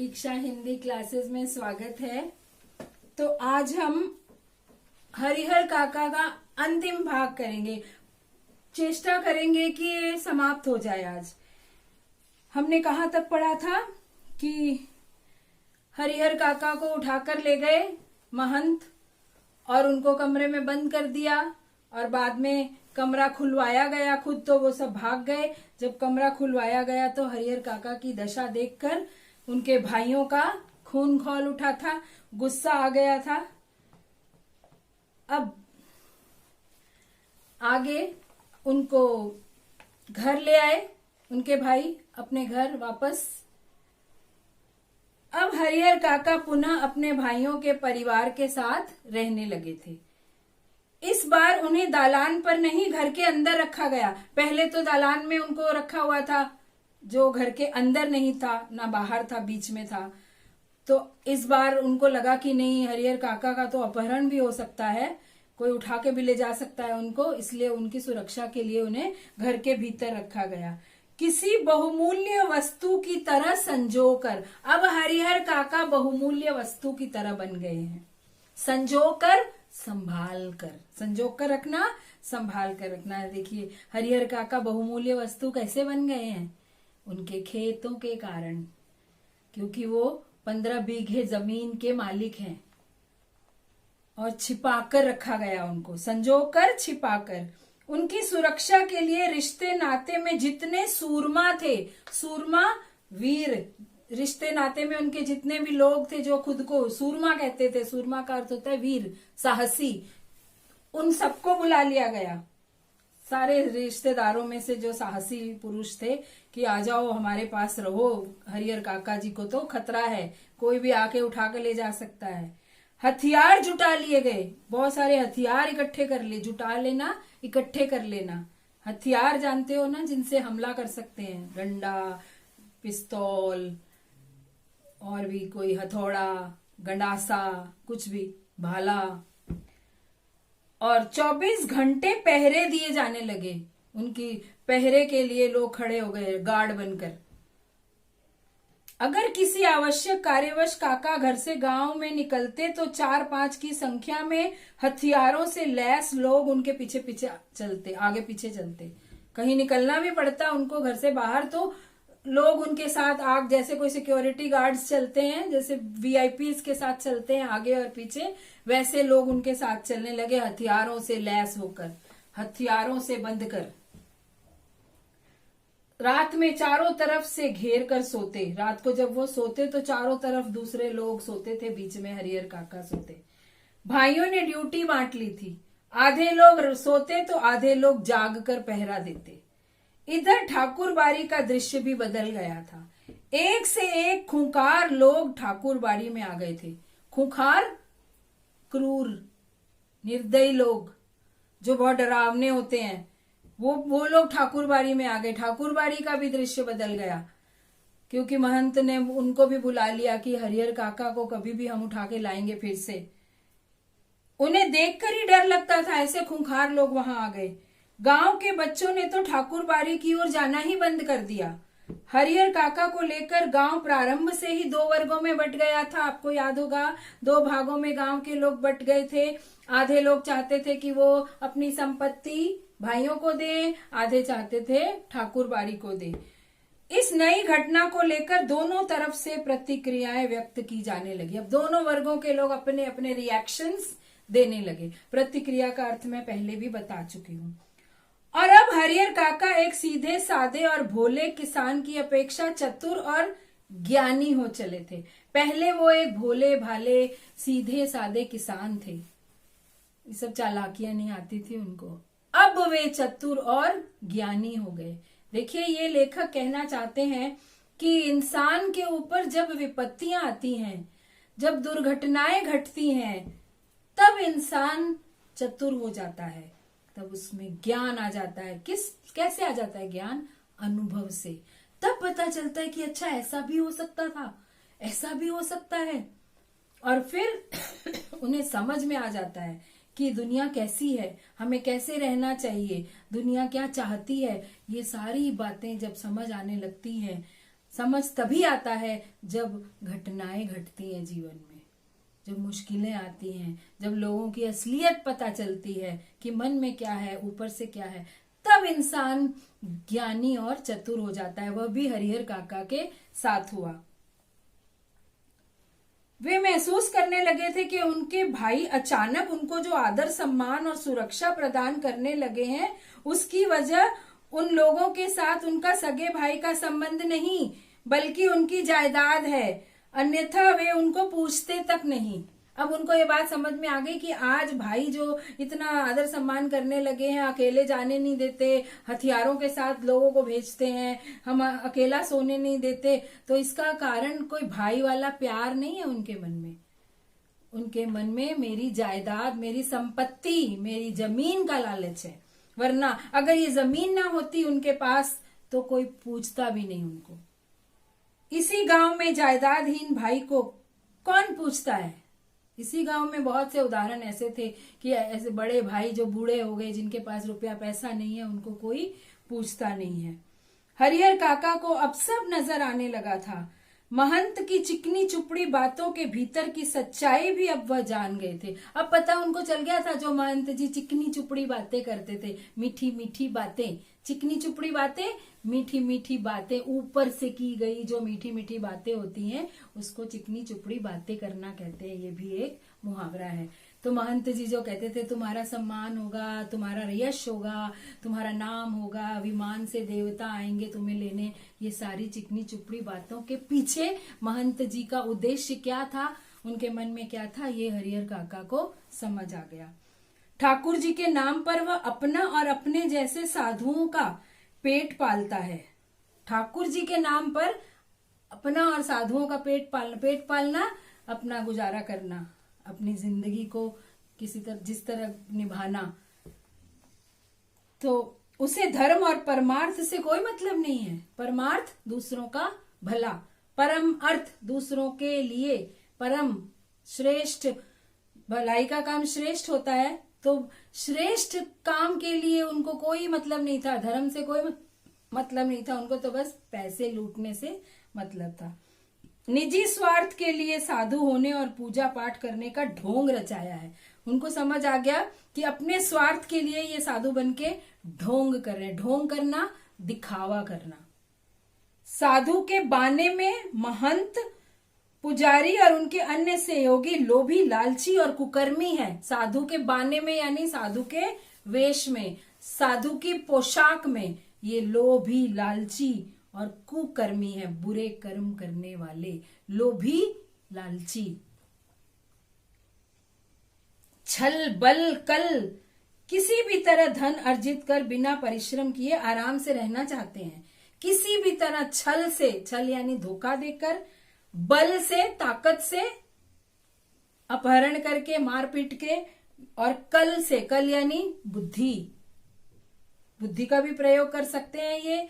इक्षा हिंदी क्लासेस में स्वागत है। तो आज हम हरिहर काका का अंतिम भाग करेंगे। चेष्टा करेंगे कि ये समाप्त हो जाए। आज हमने कहाँ तक पढ़ा था कि हरिहर काका को उठाकर ले गए महंत और उनको कमरे में बंद कर दिया और बाद में कमरा खुलवाया गया। खुद तो वो सब भाग गए। जब कमरा खुलवाया गया तो हरिहर काका की दशा देखकर उनके भाइयों का खून खौल उठा था, गुस्सा आ गया था। अब आगे उनको घर ले आए, उनके भाई अपने घर वापस। अब हरिहर काका पुनः अपने भाइयों के परिवार के साथ रहने लगे थे। इस बार उन्हें दालान पर नहीं, घर के अंदर रखा गया। पहले तो दालान में उनको रखा हुआ था, जो घर के अंदर नहीं था, ना बाहर था, बीच में था। तो इस बार उनको लगा कि नहीं, हरिहर काका का तो अपहरण भी हो सकता है, कोई उठा के भी ले जा सकता है उनको, इसलिए उनकी सुरक्षा के लिए उन्हें घर के भीतर रखा गया, किसी बहुमूल्य वस्तु की तरह संजोकर। अब हरिहर काका बहुमूल्य वस्तु की तरह बन गए हैं। संजोकर, संभाल कर, संजोग कर रखना, संभाल कर रखना। देखिए हरिहर काका बहुमूल्य वस्तु कैसे बन गए हैं? उनके खेतों के कारण, क्योंकि वो 15 बीघे जमीन के मालिक हैं और छिपाकर रखा गया उनको, संजोकर, छिपाकर। उनकी सुरक्षा के लिए रिश्ते नाते में जितने सूरमा थे, सूरमा वीर, रिश्ते नाते में उनके जितने भी लोग थे जो खुद को सूरमा कहते थे, सूरमा का अर्थ होता है वीर, साहसी, उन सबको बुला लिया गया। सारे रिश्तेदारों में से जो साहसी पुरुष थे कि आ जाओ हमारे पास रहो, हरिहर काका जी को तो खतरा है, कोई भी आके उठा के ले जा सकता है। हथियार जुटा लिए गए, बहुत सारे हथियार इकट्ठे कर ले, जुटा लेना, इकट्ठे कर लेना। हथियार जानते हो ना, जिनसे हमला कर सकते हैं, डंडा, पिस्तौल, और भी कोई हथौड़ा, गंडासा, कुछ भी, भाला। और 24 घंटे पहरे दिए जाने लगे। उनकी पहरे के लिए लोग खड़े हो गए गार्ड बनकर। अगर किसी आवश्यक कार्यवश काका घर से गांव में निकलते तो 4-5 की संख्या में हथियारों से लैस लोग उनके पीछे पीछे चलते, आगे पीछे चलते। कहीं निकलना भी पड़ता उनको घर से बाहर तो लोग उनके साथ आग, जैसे कोई सिक्योरिटी गार्ड्स चलते हैं, जैसे वीआईपीज के साथ चलते हैं आगे और पीछे, वैसे लोग उनके साथ चलने लगे, हथियारों से लैस होकर, हथियारों से बंध कर। रात में चारों तरफ से घेर कर सोते। रात को जब वो सोते तो चारों तरफ दूसरे लोग सोते थे, बीच में हरिहर काका सोते। भाइयों ने ड्यूटी बांट ली थी, आधे लोग सोते तो आधे लोग जाग कर पहरा देते। इधर ठाकुर बाड़ी का दृश्य भी बदल गया था। एक से एक खूंखार लोग ठाकुर बाड़ी में आ गए थे। खूंखार, क्रूर, निर्दयी लोग जो बहुत डरावने होते हैं, वो लोग ठाकुर बाड़ी में आ गए। ठाकुर बाड़ी का भी दृश्य बदल गया, क्योंकि महंत ने उनको भी बुला लिया कि हरिहर काका को कभी भी हम उठा के लाएंगे फिर से। उन्हें देखकर ही डर लगता था, ऐसे खूंखार लोग वहां आ गए। गांव के बच्चों ने तो ठाकुर बाड़ी की ओर जाना ही बंद कर दिया। हरिहर काका को लेकर गांव प्रारंभ से ही 2 वर्गों में बंट गया था। आपको याद होगा, 2 भागों में गांव के लोग बंट गए थे। आधे लोग चाहते थे कि वो अपनी संपत्ति भाइयों को दे, आधे चाहते थे ठाकुर बाड़ी को दे। इस नई घटना को लेकर दोनों तरफ से प्रतिक्रियाएं व्यक्त की जाने लगी। अब दोनों वर्गों के लोग अपने अपने रिएक्शंस देने लगे। प्रतिक्रिया का अर्थ मैं पहले भी बता चुकी हूं। और अब हरिहर काका एक सीधे साधे और भोले किसान की अपेक्षा चतुर और ज्ञानी हो चले थे। पहले वो एक भोले भाले सीधे साधे किसान थे, ये सब चालाकियां नहीं आती थी उनको। अब वे चतुर और ज्ञानी हो गए। देखिए, ये लेखक कहना चाहते हैं कि इंसान के ऊपर जब विपत्तियां आती हैं, जब दुर्घटनाएं घटती हैं, तब इंसान चतुर हो जाता है, तब उसमें ज्ञान आ जाता है। कैसे आ जाता है ज्ञान? अनुभव से। तब पता चलता है कि अच्छा, ऐसा भी हो सकता था, ऐसा भी हो सकता है। और फिर उन्हें समझ में आ जाता है कि दुनिया कैसी है, हमें कैसे रहना चाहिए, दुनिया क्या चाहती है। ये सारी बातें जब समझ आने लगती हैं समझ तभी आता है जब घटनाएं घटती हैं जीवन में, जब मुश्किलें आती हैं, जब लोगों की असलियत पता चलती है कि मन में क्या है, ऊपर से क्या है, तब इंसान ज्ञानी और चतुर हो जाता है। वह भी हरिहर काका के साथ हुआ। वे महसूस करने लगे थे कि उनके भाई अचानक उनको जो आदर सम्मान और सुरक्षा प्रदान करने लगे हैं, उसकी वजह उन लोगों के साथ उनका सगे भाई का संबंध नहीं, बल्कि उनकी जायदाद है। अन्यथा वे उनको पूछते तक नहीं। अब उनको ये बात समझ में आ गई कि आज भाई जो इतना आदर सम्मान करने लगे हैं, अकेले जाने नहीं देते, हथियारों के साथ लोगों को भेजते हैं, हम अकेला सोने नहीं देते, तो इसका कारण कोई भाई वाला प्यार नहीं है उनके मन में। उनके मन में मेरी जायदाद, मेरी संपत्ति, मेरी जमीन का लालच है। वरना अगर ये जमीन ना होती उनके पास तो कोई पूछता भी नहीं उनको। इसी गांव में जायदादहीन भाई को कौन पूछता है? इसी गांव में बहुत से उदाहरण ऐसे थे कि ऐसे बड़े भाई जो बूढ़े हो गए, जिनके पास रुपया पैसा नहीं है, उनको कोई पूछता नहीं है। हरिहर काका को अब सब नजर आने लगा था। महंत की चिकनी चुपड़ी बातों के भीतर की सच्चाई भी अब वह जान गए थे। अब पता उनको चल गया था, जो महंत जी चिकनी चुपड़ी बातें करते थे, मीठी मीठी बातें, चिकनी चुपड़ी बातें, मीठी मीठी बातें, ऊपर से की गई जो मीठी मीठी बातें होती हैं, उसको चिकनी चुपड़ी बातें करना कहते हैं। ये भी एक मुहावरा है। तो महंत जी जो कहते थे तुम्हारा सम्मान होगा, तुम्हारा यश होगा, तुम्हारा नाम होगा, विमान से देवता आएंगे तुम्हें लेने, ये सारी चिकनी चुपड़ी बातों के पीछे महंत जी का उद्देश्य क्या था, उनके मन में क्या था, ये हरिहर काका को समझ आ गया। ठाकुर जी के नाम पर वह अपना और अपने जैसे साधुओं का पेट पालता है। ठाकुर जी के नाम पर अपना और साधुओं का पेट पालना, अपना गुजारा करना, अपनी जिंदगी को किसी तरह जिस तरह निभाना, तो उसे धर्म और परमार्थ से कोई मतलब नहीं है। परमार्थ दूसरों का भला, परम अर्थ दूसरों के लिए, परम श्रेष्ठ, भलाई का काम श्रेष्ठ होता है, तो श्रेष्ठ काम के लिए उनको कोई मतलब नहीं था, धर्म से कोई मतलब नहीं था, उनको तो बस पैसे लूटने से मतलब था। निजी स्वार्थ के लिए साधु होने और पूजा पाठ करने का ढोंग रचाया है। उनको समझ आ गया कि अपने स्वार्थ के लिए ये साधु बनके ढोंग कर रहे हैं। ढोंग करना, दिखावा करना। साधु के बाने में महंत, पुजारी और उनके अन्य सहयोगी लोभी, लालची और कुकर्मी है। साधु के बाने में यानी साधु के वेश में, साधु की पोशाक में ये लोभी, लालची और कुकर्मी है, बुरे कर्म करने वाले, लोभी, लालची। छल बल कल किसी भी तरह धन अर्जित कर बिना परिश्रम किए आराम से रहना चाहते हैं। किसी भी तरह छल से, छल यानी धोखा देकर, बल से, ताकत से, अपहरण करके, मारपीट के, और कल से, कल यानी बुद्धि, बुद्धि का भी प्रयोग कर सकते हैं, ये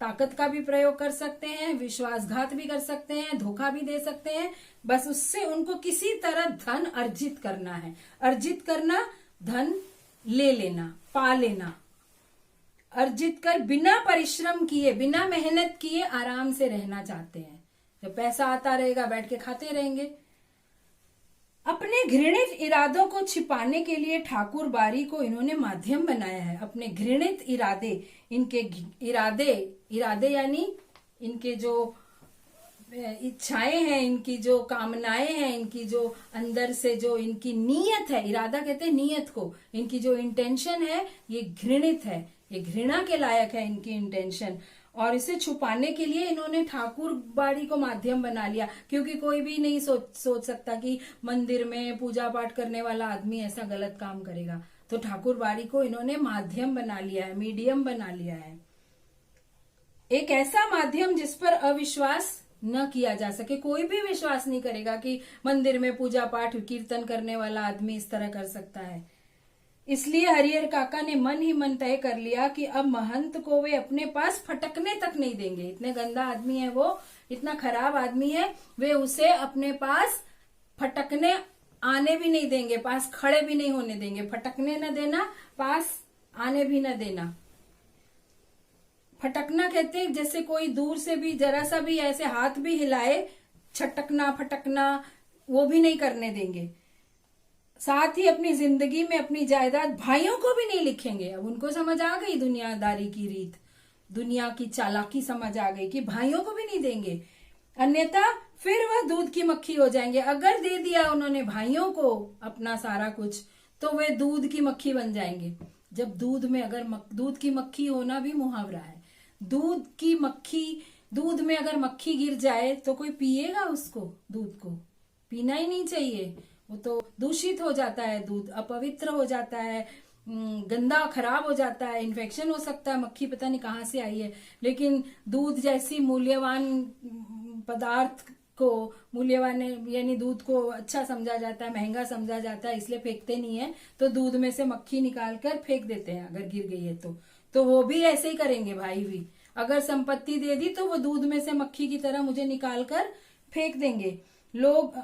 ताकत का भी प्रयोग कर सकते हैं, विश्वासघात भी कर सकते हैं, धोखा भी दे सकते हैं। बस उससे उनको किसी तरह धन अर्जित करना है। अर्जित करना, धन ले लेना, पा लेना। अर्जित कर बिना परिश्रम किए, बिना मेहनत किए आराम से रहना चाहते हैं। जब पैसा आता रहेगा बैठ के खाते रहेंगे। अपने घृणित इरादों को छिपाने के लिए ठाकुर बारी को इन्होंने माध्यम बनाया है। अपने घृणित इरादे, इनके इरादे यानी इनके जो इच्छाएं हैं, इनकी जो कामनाएं हैं, इनकी जो अंदर से जो इनकी नीयत है, इरादा कहते हैं नीयत को, इनकी जो इंटेंशन है ये घृणित है, ये घृणा के लायक है इनकी इंटेंशन। और इसे छुपाने के लिए इन्होंने ठाकुर बाड़ी को माध्यम बना लिया, क्योंकि कोई भी नहीं सोच सकता कि मंदिर में पूजा पाठ करने वाला आदमी ऐसा गलत काम करेगा। तो ठाकुर बाड़ी को इन्होंने माध्यम बना लिया है, मीडियम बना लिया है, एक ऐसा माध्यम जिस पर अविश्वास न किया जा सके। कोई भी विश्वास नहीं करेगा कि मंदिर में पूजा पाठ कीर्तन करने वाला आदमी इस तरह कर सकता है। इसलिए हरिहर काका ने मन ही मन तय कर लिया कि अब महंत को वे अपने पास फटकने तक नहीं देंगे। इतने गंदा आदमी है वो, इतना खराब आदमी है, वे उसे अपने पास फटकने आने भी नहीं देंगे, पास खड़े भी नहीं होने देंगे। फटकने न देना, पास आने भी न देना। फटकना कहते हैं जैसे कोई दूर से भी जरा सा भी ऐसे हाथ भी हिलाए, छटकना फटकना वो भी नहीं करने देंगे। साथ ही अपनी जिंदगी में अपनी जायदाद भाइयों को भी नहीं लिखेंगे। अब उनको समझ आ गई दुनियादारी की रीत, दुनिया की चालाकी समझ आ गई कि भाइयों को भी नहीं देंगे, अन्यथा फिर वह दूध की मक्खी हो जाएंगे। अगर दे दिया उन्होंने भाइयों को अपना सारा कुछ तो वे दूध की मक्खी बन जाएंगे। जब दूध में अगर दूध की मक्खी होना भी मुहावरा है, दूध में अगर मक्खी गिर जाए तो कोई पिएगा उसको? दूध को पीना ही नहीं चाहिए, वो तो दूषित हो जाता है, दूध अपवित्र हो जाता है, गंदा खराब हो जाता है, इन्फेक्शन हो सकता है, मक्खी पता नहीं कहाँ से आई है। लेकिन दूध जैसी मूल्यवान पदार्थ को, मूल्यवान यानी दूध को अच्छा समझा जाता है, महंगा समझा जाता है, इसलिए फेंकते नहीं है, तो दूध में से मक्खी निकाल कर फेंक देते हैं अगर गिर गई है तो वो भी ऐसे ही करेंगे भाई भी। अगर संपत्ति दे दी तो वो दूध में से मक्खी की तरह मुझे निकाल कर फेंक देंगे। लोग,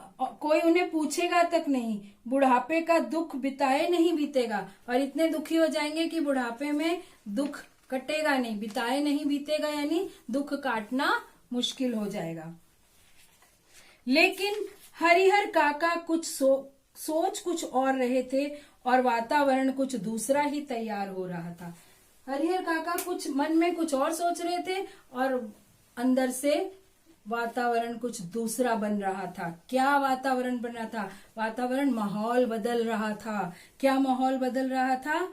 कोई उन्हें पूछेगा तक नहीं, बुढ़ापे का दुख बिताए नहीं बीतेगा, और इतने दुखी हो जाएंगे कि बुढ़ापे में दुख कटेगा नहीं, बिताए नहीं बीतेगा यानी दुख काटना मुश्किल हो जाएगा। लेकिन हरिहर काका कुछ सोच कुछ और रहे थे और वातावरण कुछ दूसरा ही तैयार हो रहा था। हरिहर काका कुछ मन में कुछ और सोच रहे थे और अंदर से वातावरण कुछ दूसरा बन रहा था। क्या वातावरण बन रहा था? वातावरण, माहौल बदल रहा था। क्या माहौल बदल रहा था?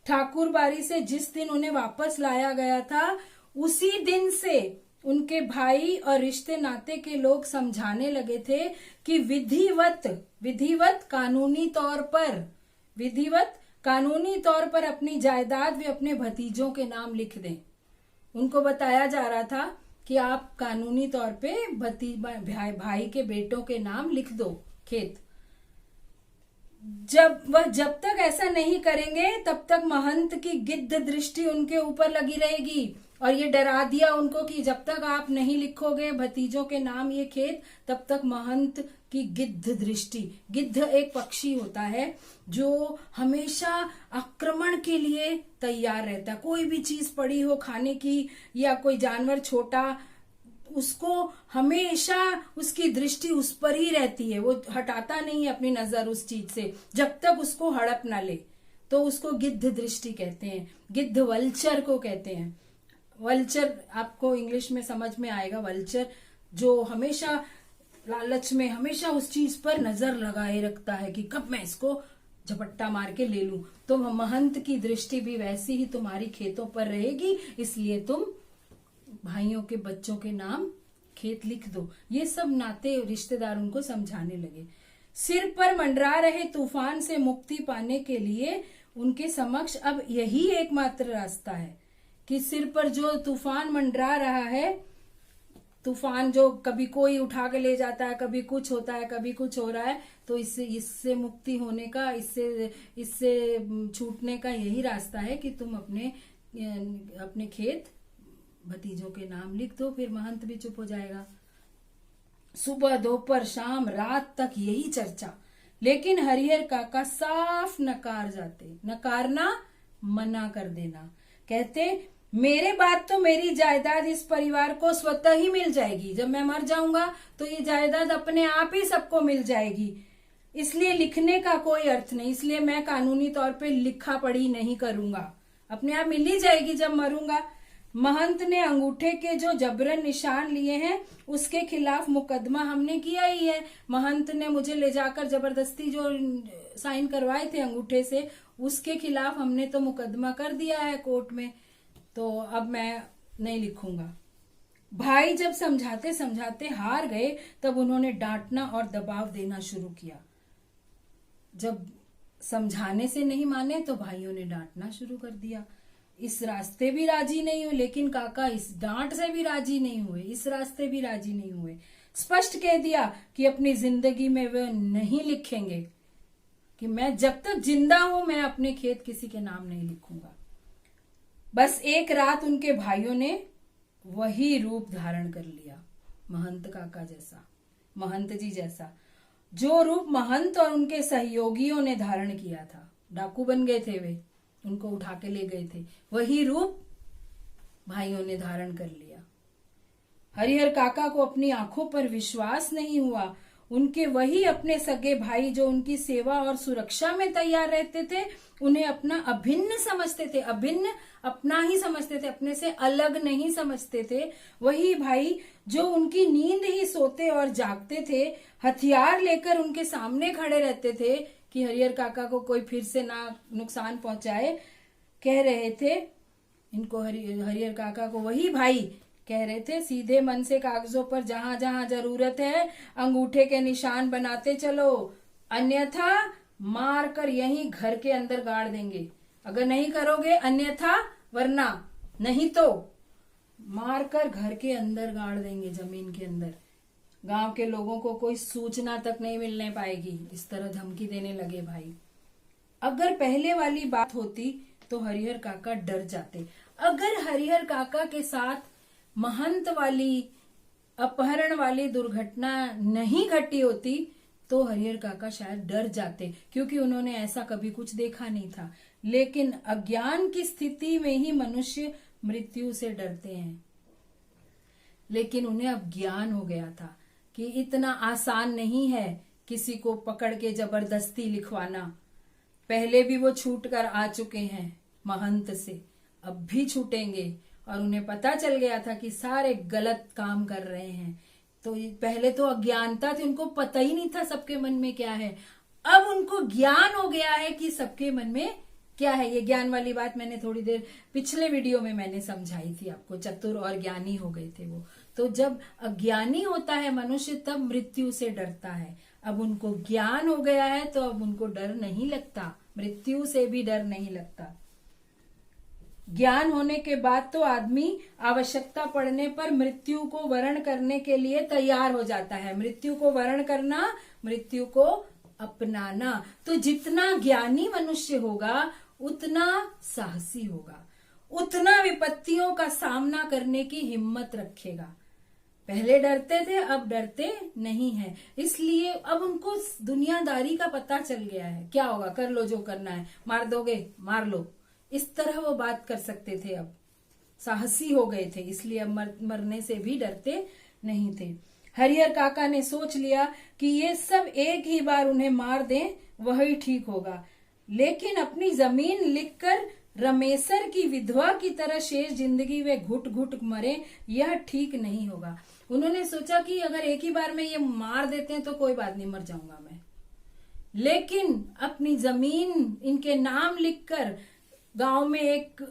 ठाकुर बाड़ी से जिस दिन उन्हें वापस लाया गया था उसी दिन से उनके भाई और रिश्ते नाते के लोग समझाने लगे थे कि विधिवत कानूनी तौर पर अपनी जायदाद वे अपने भतीजों के नाम लिख दें। उनको बताया जा रहा था कि आप कानूनी तौर पे भाई के बेटों के नाम लिख दो खेत। जब तक ऐसा नहीं करेंगे तब तक महंत की गिद्ध दृष्टि उनके ऊपर लगी रहेगी, और ये डरा दिया उनको कि जब तक आप नहीं लिखोगे भतीजों के नाम ये खेत, तब तक महंत की गिद्ध दृष्टि। गिद्ध एक पक्षी होता है जो हमेशा आक्रमण के लिए तैयार रहता है। कोई भी चीज पड़ी हो खाने की या कोई जानवर छोटा, उसको हमेशा उसकी दृष्टि उस पर ही रहती है, वो हटाता नहीं है अपनी नजर उस चीज से जब तक उसको हड़प ना ले। तो उसको गिद्ध दृष्टि कहते हैं, गिद्ध वल्चर को कहते हैं। वल्चर आपको इंग्लिश में समझ में आएगा। वल्चर जो हमेशा लालच में हमेशा उस चीज पर नजर लगाए रखता है कि कब मैं इसको झपट्टा मार के ले लूं। तो महंत की दृष्टि भी वैसी ही तुम्हारी खेतों पर रहेगी, इसलिए तुम भाइयों के बच्चों के नाम खेत लिख दो। ये सब नाते रिश्तेदार उनको समझाने लगे। सिर पर मंडरा रहे तूफान से मुक्ति पाने के लिए उनके समक्ष अब यही एकमात्र रास्ता है कि सिर पर जो तूफान मंडरा रहा है, तूफान जो कभी कोई उठा के ले जाता है, कभी कुछ होता है, कभी कुछ हो रहा है, तो इससे मुक्ति होने का, इससे छूटने का यही रास्ता है कि तुम अपने खेत भतीजों के नाम लिख दो। फिर महंत भी चुप हो जाएगा। सुबह दोपहर शाम रात तक यही चर्चा, लेकिन हरिहर काका साफ नकारना मना कर देना। कहते मेरे बाद तो मेरी जायदाद इस परिवार को स्वतः ही मिल जाएगी। जब मैं मर जाऊंगा तो ये जायदाद अपने आप ही सबको मिल जाएगी, इसलिए लिखने का कोई अर्थ नहीं। इसलिए मैं कानूनी तौर पे लिखा पढ़ी नहीं करूंगा, अपने आप मिल ही जाएगी जब मरूंगा। महंत ने अंगूठे के जो जबरन निशान लिए हैं उसके खिलाफ मुकदमा हमने किया ही है। महंत ने मुझे ले जाकर जबरदस्ती जो साइन करवाए थे अंगूठे से, उसके खिलाफ हमने तो मुकदमा कर दिया है कोर्ट में, तो अब मैं नहीं लिखूंगा। भाई जब समझाते समझाते हार गए तब उन्होंने डांटना और दबाव देना शुरू किया। जब समझाने से नहीं माने तो भाइयों ने डांटना शुरू कर दिया। इस रास्ते भी राजी नहीं हुए, लेकिन काका इस डांट से भी राजी नहीं हुए, इस रास्ते भी राजी नहीं हुए। स्पष्ट कह दिया कि अपनी जिंदगी में वे नहीं लिखेंगे, कि मैं जब तक जिंदा हूं मैं अपने खेत किसी के नाम नहीं लिखूंगा। बस एक रात उनके भाइयों ने वही रूप धारण कर लिया, महंत काका जैसा, महंत जी जैसा, जो रूप महंत और उनके सहयोगियों ने धारण किया था। डाकू बन गए थे वे, उनको उठा के ले गए थे, वही रूप भाइयों ने धारण कर लिया। हरिहर काका को अपनी आंखों पर विश्वास नहीं हुआ। उनके वही अपने सगे भाई जो उनकी सेवा और सुरक्षा में तैयार रहते थे, उन्हें अपना अभिन्न समझते थे, अभिन्न अपना ही समझते थे, अपने से अलग नहीं समझते थे। वही भाई जो उनकी नींद ही सोते और जागते थे, हथियार लेकर उनके सामने खड़े रहते थे कि हरिहर काका को कोई फिर से ना नुकसान पहुंचाए, कह रहे थे इनको हरिहर काका को वही भाई कह रहे थे, सीधे मन से कागजों पर जहां जहां जरूरत है अंगूठे के निशान बनाते चलो, अन्यथा मार कर यहीं घर के अंदर गाड़ देंगे। अगर नहीं करोगे अन्यथा, वरना नहीं तो मार कर घर के अंदर गाड़ देंगे, जमीन के अंदर। गांव के लोगों को कोई सूचना तक नहीं मिलने पाएगी। इस तरह धमकी देने लगे भाई। अगर पहले वाली बात होती तो हरिहर काका डर जाते। अगर हरिहर काका के साथ महंत वाली, अपहरण वाली दुर्घटना नहीं घटी होती तो हरिहर काका शायद डर जाते, क्योंकि उन्होंने ऐसा कभी कुछ देखा नहीं था। लेकिन अज्ञान की स्थिति में ही मनुष्य मृत्यु से डरते हैं। लेकिन उन्हें अब ज्ञान हो गया था कि इतना आसान नहीं है किसी को पकड़ के जबरदस्ती लिखवाना। पहले भी वो छूट कर आ चुके हैं महंत से, अब भी छूटेंगे। और उन्हें पता चल गया था कि सारे गलत काम कर रहे हैं। तो पहले तो अज्ञानता थी, उनको पता ही नहीं था सबके मन में क्या है। अब उनको ज्ञान हो गया है कि सबके मन में क्या है। ये ज्ञान वाली बात मैंने थोड़ी देर पिछले वीडियो में मैंने समझाई थी आपको। चतुर और ज्ञानी हो गए थे वो। तो जब अज्ञानी होता है मनुष्य तब मृत्यु से डरता है। अब उनको ज्ञान हो गया है तो अब उनको डर नहीं लगता, मृत्यु से भी डर नहीं लगता। ज्ञान होने के बाद तो आदमी आवश्यकता पड़ने पर मृत्यु को वरण करने के लिए तैयार हो जाता है। मृत्यु को वरण करना, मृत्यु को अपनाना। तो जितना ज्ञानी मनुष्य होगा उतना साहसी होगा, उतना विपत्तियों का सामना करने की हिम्मत रखेगा। पहले डरते थे, अब डरते नहीं है। इसलिए अब उनको दुनियादारी का पता चल गया है। क्या होगा, कर लो जो करना है, मार दोगे मार लो, इस तरह वो बात कर सकते थे। अब साहसी हो गए थे, इसलिए अब मरने से भी डरते नहीं थे। हरिहर काका ने सोच लिया कि ये सब एक ही बार उन्हें मार दें, वही ठीक होगा। लेकिन अपनी जमीन लिखकर रमेसर की विधवा की तरह शेष जिंदगी वे घुट घुट मरे, यह ठीक नहीं होगा। उन्होंने सोचा कि अगर एक ही बार में ये मार देते हैं तो कोई बात नहीं, मर जाऊंगा मैं। लेकिन अपनी जमीन इनके नाम लिखकर, गांव में एक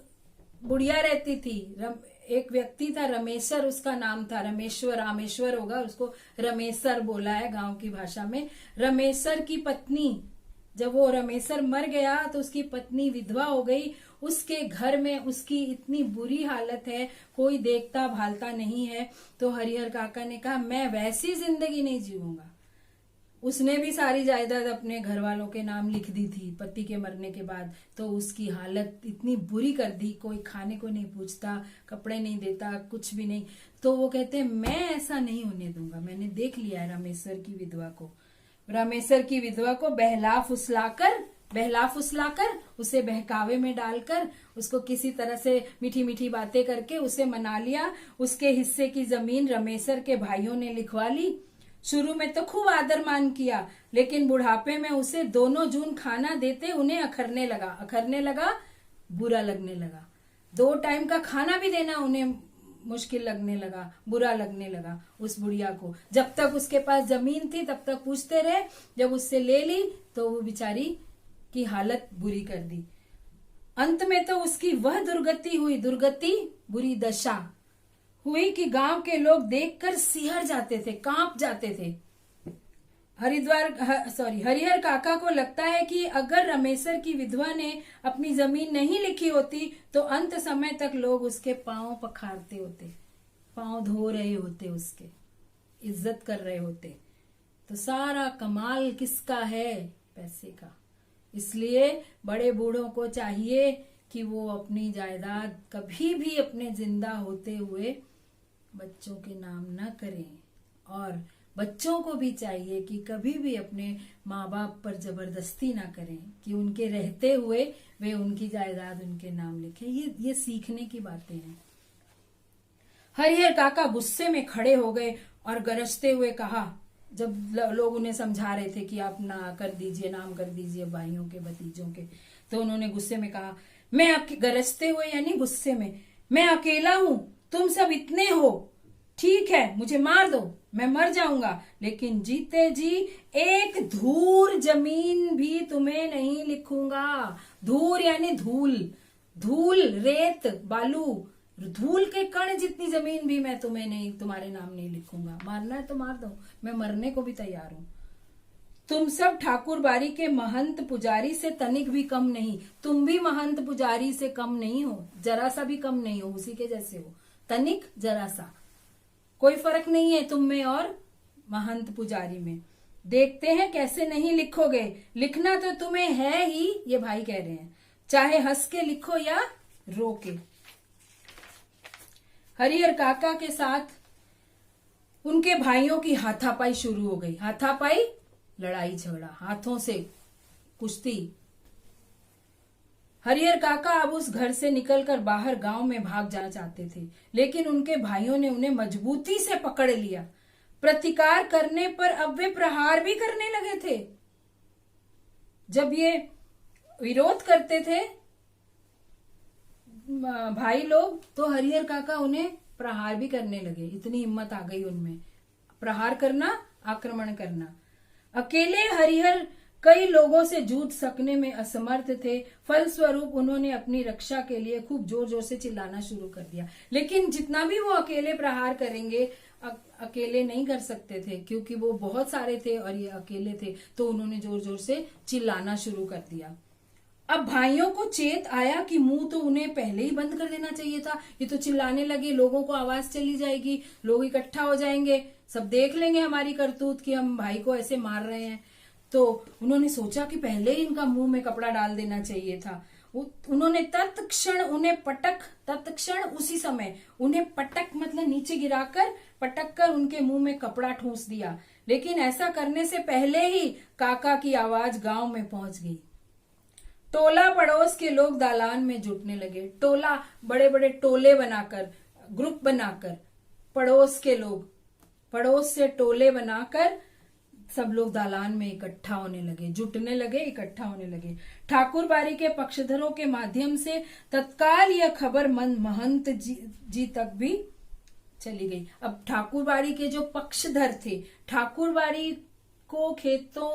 बुढ़िया रहती थी, एक व्यक्ति था रमेसर उसका नाम था, रमेश्वर रामेश्वर होगा, उसको रमेसर बोला है गांव की भाषा में। रमेसर की पत्नी, जब वो रमेसर मर गया तो उसकी पत्नी विधवा हो गई। उसके घर में उसकी इतनी बुरी हालत है, कोई देखता भालता नहीं है। तो हरिहर काका ने कहा मैं वैसी जिंदगी नहीं जीऊंगा। उसने भी सारी जायदाद अपने घर वालों के नाम लिख दी थी पति के मरने के बाद। तो उसकी हालत इतनी बुरी कर दी, कोई खाने को नहीं पूछता, कपड़े नहीं देता, कुछ भी नहीं। तो वो कहते मैं ऐसा नहीं होने दूंगा। मैंने देख लिया है रमेसर की विधवा को। रमेसर की विधवा को बहला फुसलाकर उसे बहकावे में डालकर उसको किसी तरह से मीठी मीठी बातें करके उसे मना लिया। उसके हिस्से की जमीन रमेसर के भाइयों ने लिखवा ली। शुरू में तो खूब आदर मान किया, लेकिन बुढ़ापे में उसे दोनों जून खाना देते उन्हें अखरने लगा, बुरा लगने लगा। 2 टाइम का खाना भी देना उन्हें मुश्किल लगने लगा, बुरा लगने लगा उस बुढ़िया को। जब तक उसके पास जमीन थी तब तक पूछते रहे, जब उससे ले ली तो वो बेचारी की हालत बुरी कर दी। अंत में तो उसकी वह दुर्गति बुरी दशा हुई कि गांव के लोग देखकर सिहर जाते थे, कांप जाते थे। हरिहर काका को लगता है कि अगर रमेसर की विधवा ने अपनी जमीन नहीं लिखी होती तो अंत समय तक लोग उसके पांव पखारते होते, पांव धो रहे होते, उसके इज्जत कर रहे होते। तो सारा कमाल किसका है? पैसे का। इसलिए बड़े बूढ़ों को चाहिए कि वो अपनी जायदाद कभी भी अपने जिंदा होते हुए बच्चों के नाम न करें, और बच्चों को भी चाहिए कि कभी भी अपने माँ बाप पर जबरदस्ती ना करें कि उनके रहते हुए वे उनकी जायदाद उनके नाम लिखें। ये सीखने की बातें हैं। हरिहर काका गुस्से में खड़े हो गए और गरजते हुए कहा, जब लोग उन्हें समझा रहे थे कि आप ना कर दीजिए, नाम कर दीजिए भाइयों के भतीजों के, तो उन्होंने गुस्से में कहा, मैं गरजते हुए यानी गुस्से में, मैं अकेला हूं, तुम सब इतने हो, ठीक है मुझे मार दो, मैं मर जाऊंगा, लेकिन जीते जी एक धूर जमीन भी तुम्हें नहीं लिखूंगा। धूर यानी धूल, धूल, रेत, बालू, धूल के कण जितनी जमीन भी मैं तुम्हें नहीं, तुम्हारे नाम नहीं लिखूंगा। मारना है तो मार दो, मैं मरने को भी तैयार हूं। तुम सब ठाकुर बाड़ी के महंत पुजारी से तनिक भी कम नहीं, तुम भी महंत पुजारी से कम नहीं हो, जरा सा भी कम नहीं हो, उसी के जैसे हो, तनिक जरा सा, कोई फर्क नहीं है तुम में और महंत पुजारी में। देखते हैं कैसे नहीं लिखोगे, लिखना तो तुम्हें है ही, ये भाई कह रहे हैं, चाहे हंस के लिखो या रो के। हरिहर काका के साथ उनके भाइयों की हाथापाई शुरू हो गई। हाथापाई लड़ाई झगड़ा, हाथों से कुश्ती। हरिहर काका अब उस घर से निकलकर बाहर गांव में भाग जाना चाहते थे, लेकिन उनके भाइयों ने उन्हें मजबूती से पकड़ लिया। प्रतिकार करने पर अब वे प्रहार भी करने लगे थे। जब ये विरोध करते थे भाई लोग, तो हरिहर काका उन्हें प्रहार भी करने लगे। इतनी हिम्मत आ गई उनमें, प्रहार करना, आक्रमण करना। अकेले हरिहर कई लोगों से जूझ सकने में असमर्थ थे, फलस्वरूप उन्होंने अपनी रक्षा के लिए खूब जोर जोर से चिल्लाना शुरू कर दिया। लेकिन जितना भी वो अकेले प्रहार करेंगे, अकेले नहीं कर सकते थे, क्योंकि वो बहुत सारे थे और ये अकेले थे, तो उन्होंने जोर जोर से चिल्लाना शुरू कर दिया। अब भाइयों को चेत आया कि मुंह तो उन्हें पहले ही बंद कर देना चाहिए था, ये तो चिल्लाने लगे, लोगों को आवाज चली जाएगी, लोग इकट्ठा हो जाएंगे, सब देख लेंगे हमारी करतूत कि हम भाई को ऐसे मार रहे हैं। तो उन्होंने सोचा कि पहले ही इनका मुंह में कपड़ा डाल देना चाहिए था। उन्होंने तत्क्षण उसी समय उन्हें पटक, मतलब नीचे गिराकर पटक कर उनके मुंह में कपड़ा ठूंस दिया। लेकिन ऐसा करने से पहले ही काका की आवाज गांव में पहुंच गई। टोला पड़ोस के लोग दालान में जुटने लगे। टोला, बड़े बड़े टोले बनाकर, ग्रुप बनाकर, पड़ोस के लोग, पड़ोस से टोले बनाकर सब लोग दालान में इकट्ठा होने लगे, जुटने लगे, इकट्ठा होने लगे। ठाकुर बाड़ी के पक्षधरों के माध्यम से तत्काल यह खबर महंत जी तक भी चली गई। अब ठाकुर बाड़ी के जो पक्षधर थे, ठाकुर बाड़ी को खेतों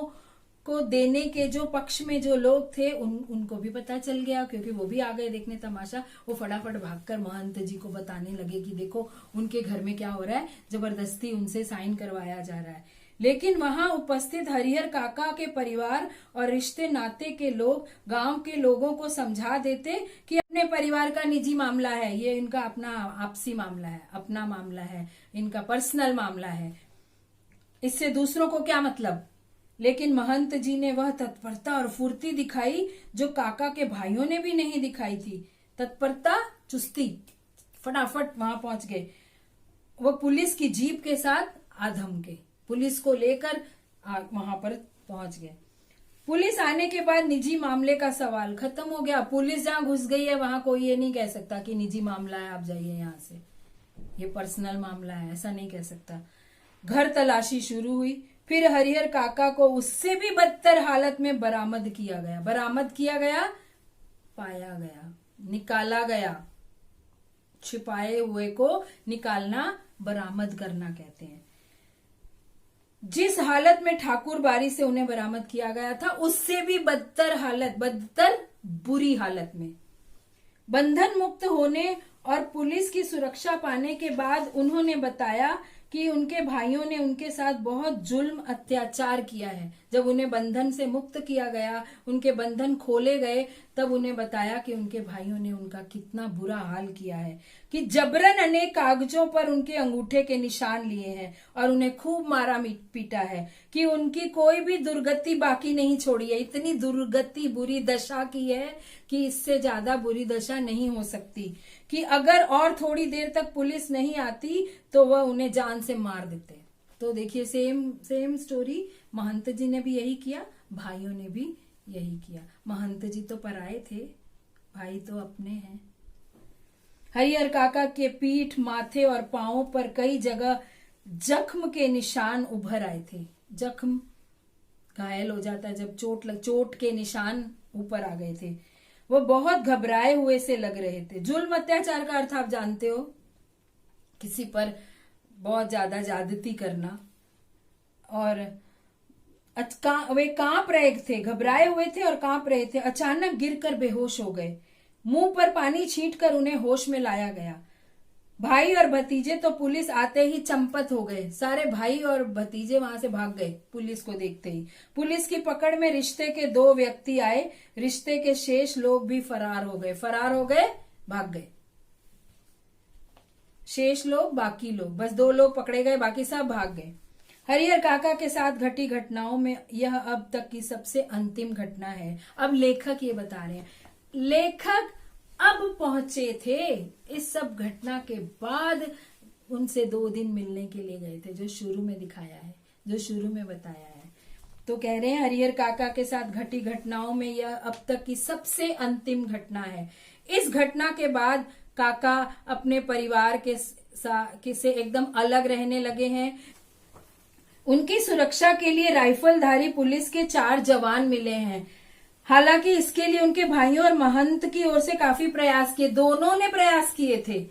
को देने के जो पक्ष में जो लोग थे, उनको भी पता चल गया, क्योंकि वो भी आ गए देखने तमाशा। वो फटाफट भागकर महंत जी को बताने लगे कि देखो उनके घर में क्या हो रहा है, जबरदस्ती उनसे साइन करवाया जा रहा है। लेकिन वहां उपस्थित हरिहर काका के परिवार और रिश्ते नाते के लोग गांव के लोगों को समझा देते कि अपने परिवार का निजी मामला है, ये इनका अपना आपसी मामला है, अपना मामला है, इनका पर्सनल मामला है, इससे दूसरों को क्या मतलब। लेकिन महंत जी ने वह तत्परता और फुर्ती दिखाई जो काका के भाइयों ने भी नहीं दिखाई थी। तत्परता, चुस्ती, फटाफट वहां पहुंच गए। वो पुलिस की जीप के साथ आधम के, पुलिस को लेकर वहां पर पहुंच गए। पुलिस आने के बाद निजी मामले का सवाल खत्म हो गया। पुलिस जहां घुस गई है वहां कोई ये नहीं कह सकता कि निजी मामला है, आप जाइए यहां से, ये पर्सनल मामला है, ऐसा नहीं कह सकता। घर तलाशी शुरू हुई। फिर हरिहर काका को उससे भी बदतर हालत में बरामद किया गया। बरामद किया गया, पाया गया, निकाला गया। छिपाए हुए को निकालना, बरामद करना कहते हैं। जिस हालत में ठाकुर बाड़ी से उन्हें बरामद किया गया था, उससे भी बदतर हालत, बदतर बुरी हालत में। बंधन मुक्त होने और पुलिस की सुरक्षा पाने के बाद उन्होंने बताया कि उनके भाइयों ने उनके साथ बहुत जुल्म अत्याचार किया है। जब उन्हें बंधन से मुक्त किया गया, उनके बंधन खोले गए, तब उन्हें बताया कि उनके भाइयों ने उनका कितना बुरा हाल किया है, कि जबरन अनेक कागजों पर उनके अंगूठे के निशान लिए हैं और उन्हें खूब मारा पीटा है, कि उनकी कोई भी दुर्गति बाकी नहीं छोड़ी है। इतनी दुर्गति, बुरी दशा की है कि इससे ज्यादा बुरी दशा नहीं हो सकती, कि अगर और थोड़ी देर तक पुलिस नहीं आती तो वह उन्हें जान से मार देते। तो देखिए, सेम स्टोरी महंत जी ने भी यही किया, भाइयों ने भी यही किया। महंत जी तो पराए थे, भाई तो अपने हैं। हरिहर काका के पीठ, माथे और पांवों पर कई जगह जख्म के निशान उभर आए थे। जख्म, घायल हो जाता है जब चोट के निशान ऊपर आ गए थे। वो बहुत घबराए हुए से लग रहे थे। जुल्म अत्याचार का अर्थ आप जानते हो, किसी पर बहुत ज्यादा ज्यादती करना। और वे कांप रहे थे, घबराए हुए थे और कांप रहे थे। अचानक गिरकर बेहोश हो गए। मुंह पर पानी छींटकर उन्हें होश में लाया गया। भाई और भतीजे तो पुलिस आते ही चंपत हो गए। सारे भाई और भतीजे वहां से भाग गए पुलिस को देखते ही। पुलिस की पकड़ में रिश्ते के 2 व्यक्ति आए। रिश्ते के शेष लोग भी फरार हो गए, भाग गए। शेष लोग, बाकी लोग, बस 2 लोग पकड़े गए, बाकी सब भाग गए। हरिहर काका के साथ घटी घटनाओं में यह अब तक की सबसे अंतिम घटना है। अब लेखक ये बता रहे हैं, लेखक अब पहुंचे थे इस सब घटना के बाद। उनसे 2 दिन मिलने के लिए गए थे, जो शुरू में दिखाया है, जो शुरू में बताया है। तो कह रहे हैं हरिहर काका के साथ घटी घटनाओं में यह अब तक की सबसे अंतिम घटना है। इस घटना के बाद काका अपने परिवार से एकदम अलग रहने लगे हैं। उनकी सुरक्षा के लिए राइफलधारी पुलिस के 4 जवान मिले हैं। हालांकि इसके लिए उनके भाइयों और महंत की ओर से काफी प्रयास किए, दोनों ने प्रयास किए थे,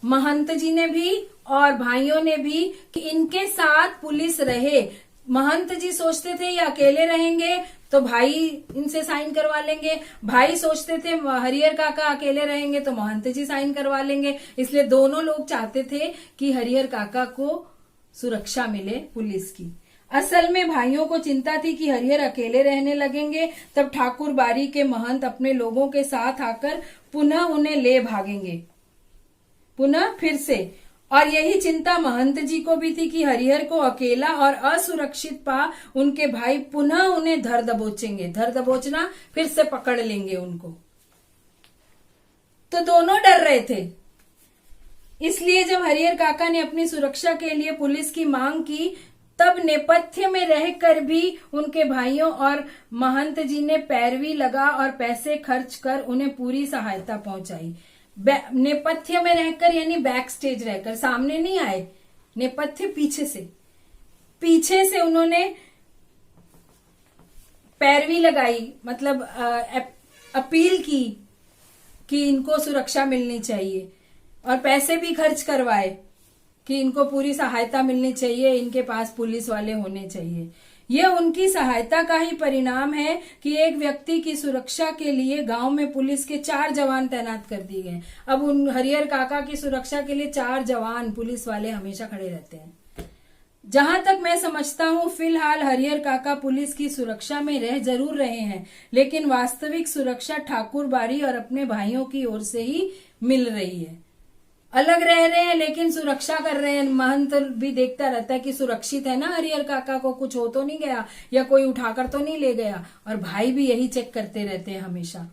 महंत जी ने भी और भाइयों ने भी, कि इनके साथ पुलिस रहे। महंत जी सोचते थे ये अकेले रहेंगे तो भाई इनसे साइन करवा लेंगे, भाई सोचते थे हरिहर काका अकेले रहेंगे तो महंत जी साइन करवा लेंगे। इसलिए दोनों लोग चाहते थे कि हरिहर काका को सुरक्षा मिले पुलिस की। असल में भाइयों को चिंता थी कि हरिहर अकेले रहने लगेंगे, तब ठाकुर बारी के महंत अपने लोगों के साथ आकर पुनः उन्हें ले भागेंगे, पुनः फिर से। और यही चिंता महंत जी को भी थी कि हरिहर को अकेला और असुरक्षित पा उनके भाई पुनः उन्हें धर दबोचेंगे, धर दबोचना, फिर से पकड़ लेंगे उनको। तो दोनों डर रहे थे। इसलिए जब हरिहर काका ने अपनी सुरक्षा के लिए पुलिस की मांग की, तब नेपथ्य में रहकर भी उनके भाइयों और महंत जी ने पैरवी लगा और पैसे खर्च कर उन्हें पूरी सहायता पहुंचाई। नेपथ्य में रहकर यानी बैक स्टेज रहकर, सामने नहीं आए, नेपथ्य पीछे से उन्होंने पैरवी लगाई, मतलब अपील की कि इनको सुरक्षा मिलनी चाहिए, और पैसे भी खर्च करवाए कि इनको पूरी सहायता मिलनी चाहिए, इनके पास पुलिस वाले होने चाहिए। यह उनकी सहायता का ही परिणाम है कि एक व्यक्ति की सुरक्षा के लिए गांव में पुलिस के 4 जवान तैनात कर दिए गए। अब उन हरिहर काका की सुरक्षा के लिए 4 जवान पुलिस वाले हमेशा खड़े रहते हैं। जहां तक मैं समझता हूं, फिलहाल हरिहर काका पुलिस की सुरक्षा में रह जरूर रहे हैं, लेकिन वास्तविक सुरक्षा ठाकुर बारी और अपने भाइयों की ओर से ही मिल रही है। अलग रह रहे हैं लेकिन सुरक्षा कर रहे हैं। महंत भी देखता रहता है कि सुरक्षित है ना, हरिहर काका को कुछ हो तो नहीं गया या कोई उठाकर तो नहीं ले गया, और भाई भी यही चेक करते रहते हैं हमेशा।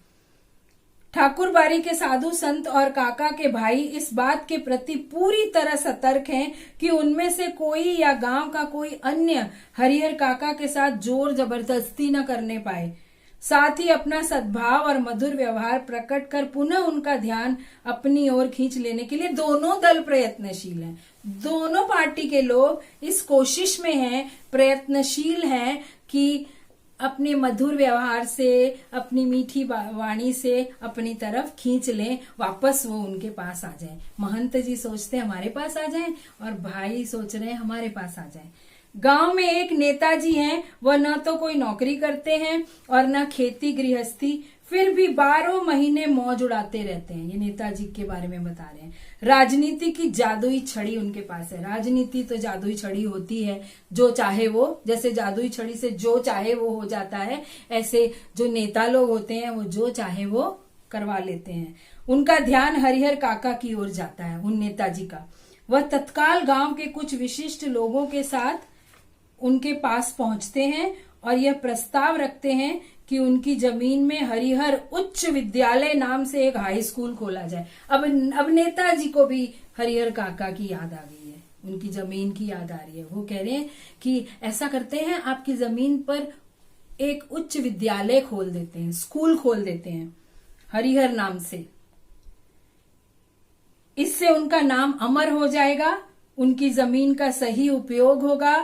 ठाकुर बारी के साधु संत और काका के भाई इस बात के प्रति पूरी तरह सतर्क हैं कि उनमें से कोई या गांव का कोई अन्य हरिहर काका के साथ जोर जबरदस्ती न करने पाए। साथ ही अपना सद्भाव और मधुर व्यवहार प्रकट कर पुनः उनका ध्यान अपनी ओर खींच लेने के लिए दोनों दल प्रयत्नशील हैं। दोनों पार्टी के लोग इस कोशिश में हैं, प्रयत्नशील हैं कि अपने मधुर व्यवहार से, अपनी मीठी वाणी से अपनी तरफ खींच लें, वापस वो उनके पास आ जाए। महंत जी सोचते हैं हमारे पास आ जाएं, और भाई सोच रहे हैं हमारे पास आ जाएं। गांव में एक नेताजी हैं, वह न तो कोई नौकरी करते हैं और न खेती गृहस्थी, फिर भी 12 महीने मौज उड़ाते रहते हैं। ये नेताजी के बारे में बता रहे हैं। राजनीति की जादुई छड़ी उनके पास है। राजनीति तो जादुई छड़ी होती है, जो चाहे वो, जैसे जादुई छड़ी से जो चाहे वो हो जाता है, ऐसे जो नेता लोग होते हैं वो जो चाहे वो करवा लेते हैं। उनका ध्यान हरिहर काका की ओर जाता है, उन नेताजी का। वह तत्काल गांव के कुछ विशिष्ट लोगों के साथ उनके पास पहुंचते हैं और यह प्रस्ताव रखते हैं कि उनकी जमीन में हरिहर उच्च विद्यालय नाम से एक हाई स्कूल खोला जाए। अब नेताजी को भी हरिहर काका की याद आ गई है, उनकी जमीन की याद आ रही है। वो कह रहे हैं कि ऐसा करते हैं, आपकी जमीन पर एक उच्च विद्यालय खोल देते हैं, स्कूल खोल देते हैं हरिहर नाम से। इससे उनका नाम अमर हो जाएगा, उनकी जमीन का सही उपयोग होगा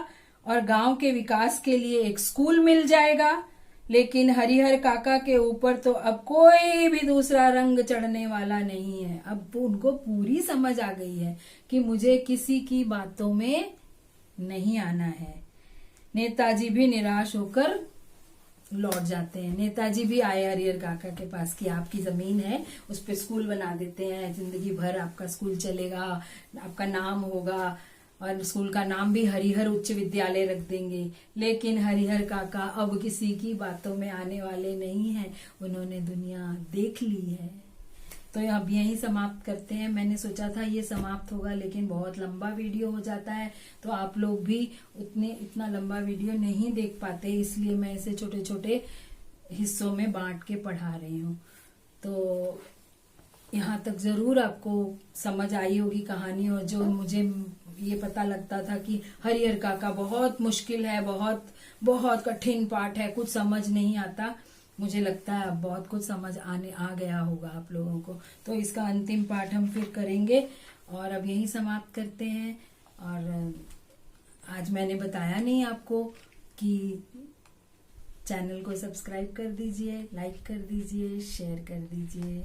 और गांव के विकास के लिए एक स्कूल मिल जाएगा। लेकिन हरिहर काका के ऊपर तो अब कोई भी दूसरा रंग चढ़ने वाला नहीं है। अब उनको पूरी समझ आ गई है कि मुझे किसी की बातों में नहीं आना है। नेताजी भी निराश होकर लौट जाते हैं। नेताजी भी आए हरिहर काका के पास कि आपकी जमीन है, उस पे स्कूल बना देते हैं, जिंदगी भर आपका स्कूल चलेगा, आपका नाम होगा और स्कूल का नाम भी हरिहर उच्च विद्यालय रख देंगे। लेकिन हरिहर काका अब किसी की बातों में आने वाले नहीं हैं, उन्होंने दुनिया देख ली है। तो अब यहीं समाप्त करते हैं। मैंने सोचा था ये समाप्त होगा, लेकिन बहुत लंबा वीडियो हो जाता है, तो आप लोग भी इतना लंबा वीडियो नहीं देख पाते, इसलिए मैं इसे छोटे छोटे हिस्सों में बांट के पढ़ा रही हूँ। तो यहाँ तक जरूर आपको समझ आई होगी कहानी। और जो मुझे ये पता लगता था कि हरिहर काका बहुत मुश्किल है, बहुत बहुत कठिन पाठ है, कुछ समझ नहीं आता, मुझे लगता है अब बहुत कुछ समझ आ गया होगा आप लोगों को। तो इसका अंतिम पाठ हम फिर करेंगे और अब यही समाप्त करते हैं। और आज मैंने बताया नहीं आपको कि चैनल को सब्सक्राइब कर दीजिए, लाइक कर दीजिए, शेयर कर दीजिए।